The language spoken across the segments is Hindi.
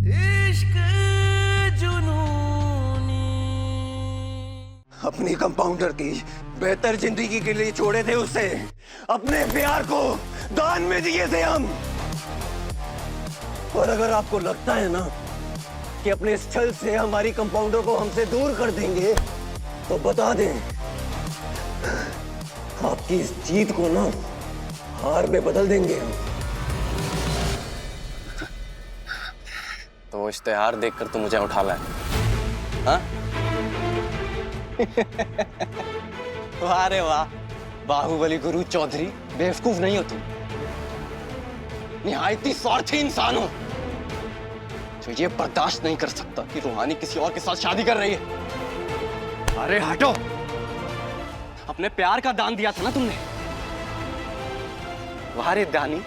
इश्क जुनूनी। अपनी कंपाउंडर की बेहतर जिंदगी के लिए छोड़े थे उसे, अपने प्यार को दान में दिए थे हम। और अगर आपको लगता है ना कि अपने इस छल से हमारी कंपाउंडर को हमसे दूर कर देंगे, तो बता दें, आपकी इस जीत को ना हार में बदल देंगे हम। तो वो इश्तेहार देखकर तू मुझे उठा लाया, हाँ? वाह रे वाह, बाहुबली गुरु चौधरी, बेवकूफ नहीं हो तुम, निहायती स्वार्थी इंसान हो जो ये बर्दाश्त नहीं कर सकता कि रूहानी किसी और के साथ शादी कर रही है। अरे हटो, अपने प्यार का दान दिया था ना तुमने। वाह रे दानी,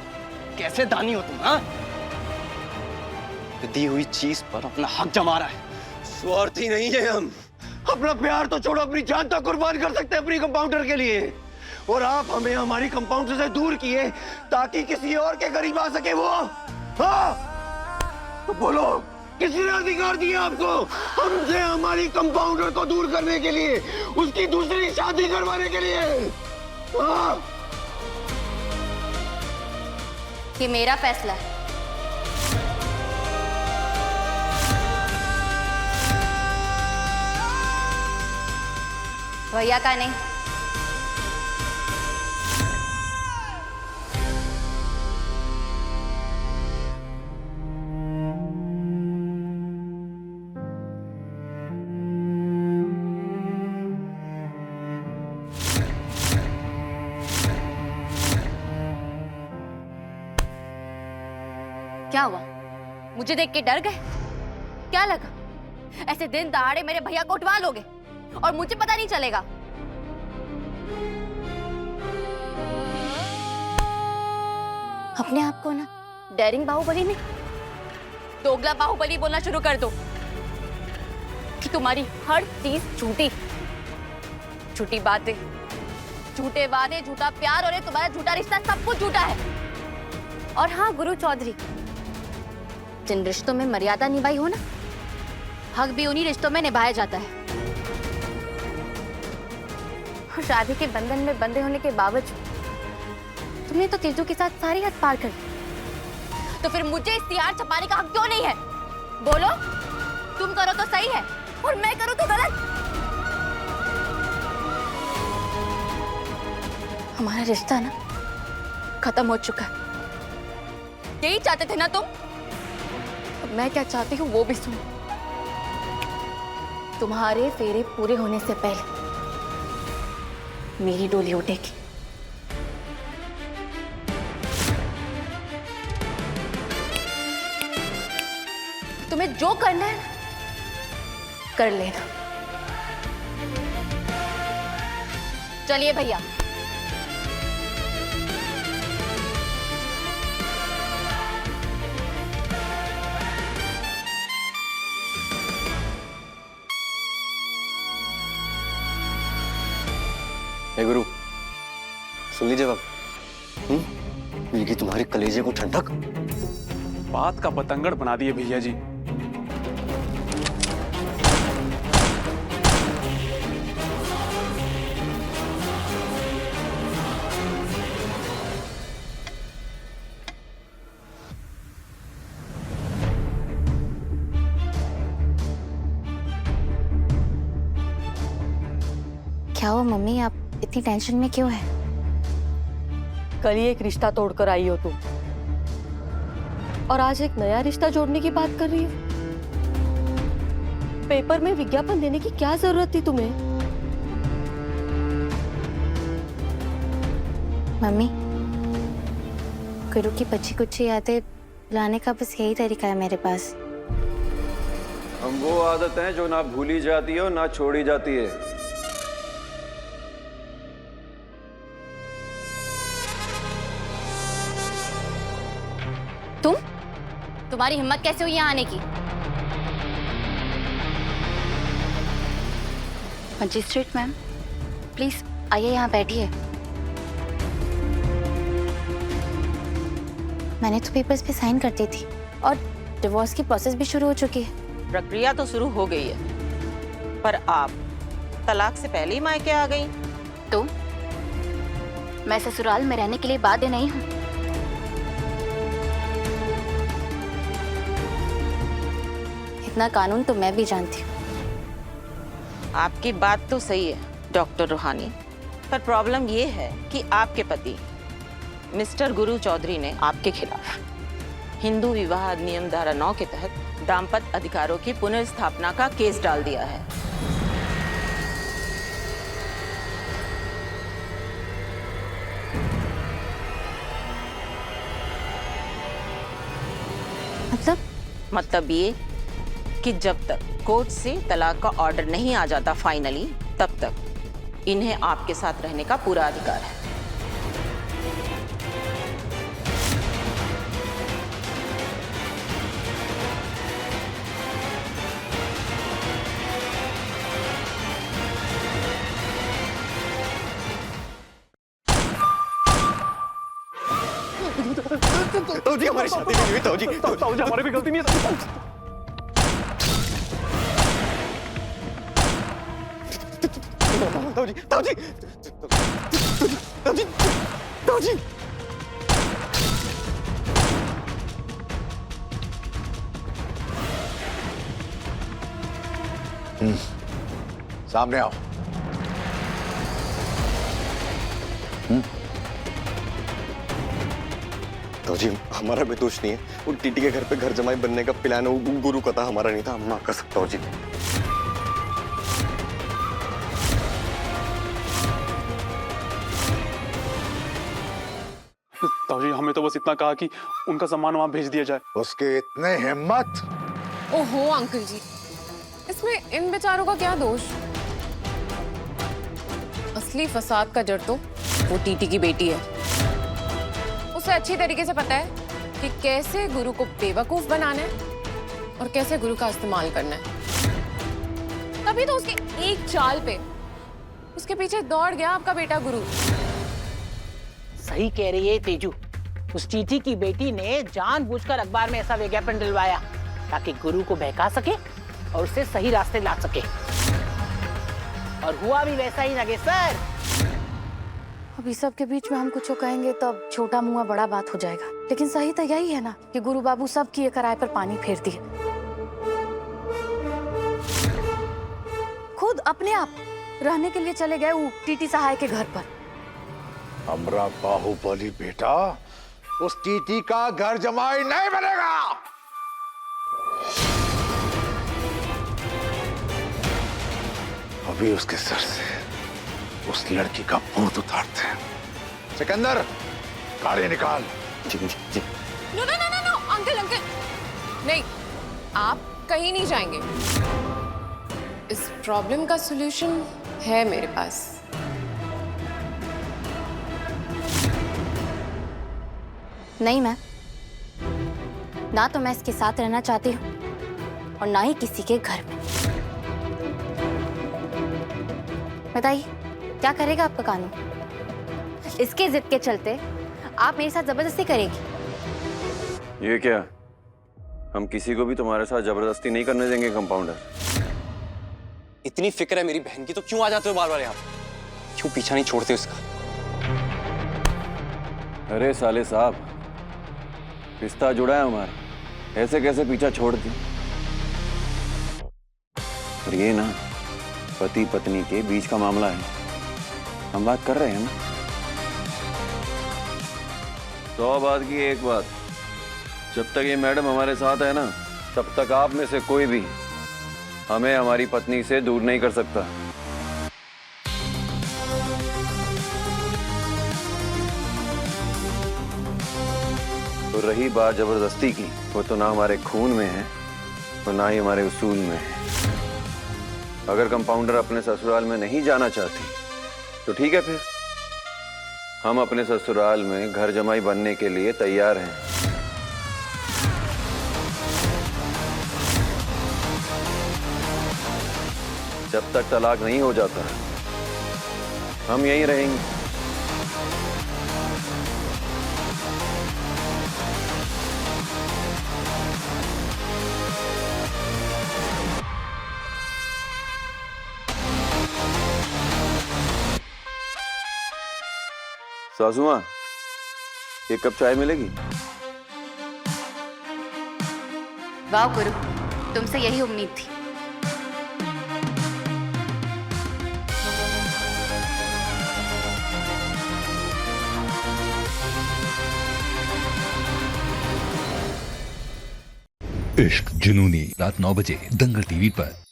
कैसे दानी हो तुम, हाँ? दी हुई चीज पर अपना हक जमा रहा है। स्वार्थी नहीं है हम, अपना प्यार तो छोड़ो, अपनी जान तक कुर्बान कर सकते हैं अपनी कंपाउंडर के लिए। और आप हमें हमारी कंपाउंडर से दूर किए ताकि किसी और के करीब आ सके वो। हाँ? तो बोलो, किसने अधिकार दिया आपको हमसे हमारी कंपाउंडर को दूर करने के लिए, उसकी दूसरी शादी करवाने के लिए? हाँ? ये मेरा फैसला है। भैया का नहीं। क्या हुआ? मुझे देख के डर गए? क्या लगा ऐसे दिन दहाड़े मेरे भैया को उठवा लोगे और मुझे पता नहीं चलेगा? अपने आप को ना डेयरिंग बाहुबली नहीं, दोगला बाहुबली बोलना शुरू कर दो कि तुम्हारी हर चीज झूठी, झूठी बातें, झूठे वादे, झूठा प्यार और ये तुम्हारा झूठा रिश्ता, सब कुछ झूठा है। और हाँ गुरु चौधरी, जिन रिश्तों में मर्यादा निभाई हो ना, हक भी उन्हीं रिश्तों में निभाया जाता है। और शादी के बंधन में बंधे होने के बावजूद तुमने तो तेजू के साथ सारी हद पार कर दी। तो फिर मुझे इश्तिहार छपाने का हक क्यों नहीं है? बोलो, तुम करो तो सही है और मैं करूं तो गलत। हमारा रिश्ता ना खत्म हो चुका है। यही चाहते थे ना तुम? अब मैं क्या चाहती हूँ वो भी सुनो। तुम्हारे फेरे पूरे होने से पहले मेरी डोली उठेगी। तुम्हें जो करना है कर लेना। चलिए भैया। हे गुरु, सुन लीजिए बाबू, मिलेगी तुम्हारे कलेजे को ठंडक। बात का बतंगड़ बना दिए भैया जी। क्या हुआ मम्मी, आप इतनी टेंशन में क्यों है? कल ही एक रिश्ता तोड़कर आई हो तुम, और आज एक नया रिश्ता जोड़ने की बात कर रही हो। पेपर में विज्ञापन देने की क्या जरूरत थी तुम्हें? मम्मी, गुरु की बच्ची कुछ यादें लाने का बस यही तरीका है मेरे पास। हम वो आदत है जो ना भूली जाती है और ना छोड़ी जाती है। तुम्हारी हिम्मत कैसे हुई यहाँ आने की? मजिस्ट्रेट मैम, प्लीज आइए, यहाँ बैठिए। मैंने तो पेपर्स पे साइन कर दी थी और डिवोर्स की प्रोसेस भी शुरू हो चुकी है। प्रक्रिया तो शुरू हो गई है, पर आप तलाक से पहले ही मायके आ गई। तो मैं ससुराल में रहने के लिए बाध्य नहीं हूँ। इतना कानून तो मैं भी जानती हूँ। आपकी बात तो सही है डॉक्टर रूहानी, पर प्रॉब्लम ये है कि आपके पति मिस्टर गुरु चौधरी ने आपके खिलाफ हिंदू विवाह अधिनियम धारा 9 के तहत दाम्पत्य अधिकारों की पुनर्स्थापना का केस डाल दिया है। मतलब ये कि जब तक कोर्ट से तलाक का ऑर्डर नहीं आ जाता फाइनली, तब तक इन्हें आपके साथ रहने का पूरा अधिकार है। ताऊजी हमारी शादी नहीं हुई। ताऊजी ताऊजी हमारी भी गलती नहीं है। ताऊजी ताऊजी ताऊजी ताऊजी सामने आओ। ताऊजी हमारा भी दोष नहीं है। वो टीटी के घर पे घर जमाई बनने का प्लान वो गुरु का था, हमारा नहीं था। हम माफ कर सकते ताऊजी। ताऊजी हमें तो बस इतना कहा कि उनका सामान वहां भेज दिया जाए। उसके इतने हिम्मत। ओहो अंकल जी, इसमें इन बेचारों का क्या दोष? असली फसाद का जड़ तो वो टीटी की बेटी है। उसे अच्छी तरीके से पता है कि कैसे गुरु को बेवकूफ बनाना है और कैसे गुरु का इस्तेमाल करना है। तभी तो उसकी एक चाल पे उसके पीछे दौड़ गया आपका बेटा गुरु। सही कह रही है तेजू, उस टीटी की बेटी ने जानबूझकर अखबार में ऐसा विज्ञापन दिलवाया ताकि गुरु को बहका सके और उसे सही रास्ते ला सके। और हुआ भी वैसा ही नागेश्वर। अभी सब के बीच में हम कुछ कहेंगे तब छोटा मुंह बड़ा बात हो जाएगा। लेकिन सही तो यही है ना कि गुरु बाबू सब किए कराए पर पानी फेर दिए। खुद अपने आप रहने के लिए चले गए वो टीटी सहाय के घर पर। हमरा बाहुबली बेटा उस टीटी का घर जमाई नहीं बनेगा। अभी उसके सर से उस लड़की का भूत उतारते हैं। सिकंदर गाड़ी निकाल। जी जी जी। No no no no no uncle uncle नहीं, आप कहीं नहीं जाएंगे। इस प्रॉब्लम का सॉल्यूशन है मेरे पास। नहीं मैम, ना तो मैं इसके साथ रहना चाहती हूँ और ना ही किसी के घर में। बताइए क्या करेगा आपका कानून? इसके जिद के चलते आप मेरे साथ जबरदस्ती करेगी। ये क्या? हम किसी को भी तुम्हारे साथ जबरदस्ती नहीं करने देंगे कंपाउंडर। इतनी फिक्र है मेरी बहन की तो क्यों आ जाते हो बार बार यहाँ? क्यों पीछा नहीं छोड़ते उसका? अरे साले साहब, रिश्ता जुड़ा है हमारा, ऐसे कैसे पीछा छोड़ दी? और ये ना पति पत्नी के बीच का मामला है, हम बात कर रहे हैं ना। 100 बात की एक बात, जब तक ये मैडम हमारे साथ है ना, तब तक आप में से कोई भी हमें हमारी पत्नी से दूर नहीं कर सकता। तो रही बात जबरदस्ती की, वो तो ना हमारे खून में है और ना ही हमारे उसूल में है। अगर कंपाउंडर अपने ससुराल में नहीं जाना चाहती तो ठीक है, फिर हम अपने ससुराल में घर जमाई बनने के लिए तैयार हैं। जब तक तलाक नहीं हो जाता हम यहीं रहेंगे। सासू माँ, एक कप चाय मिलेगी? वाह गुरु, तुमसे यही उम्मीद थी। इश्क जुनूनी, रात 9 बजे दंगल टीवी पर।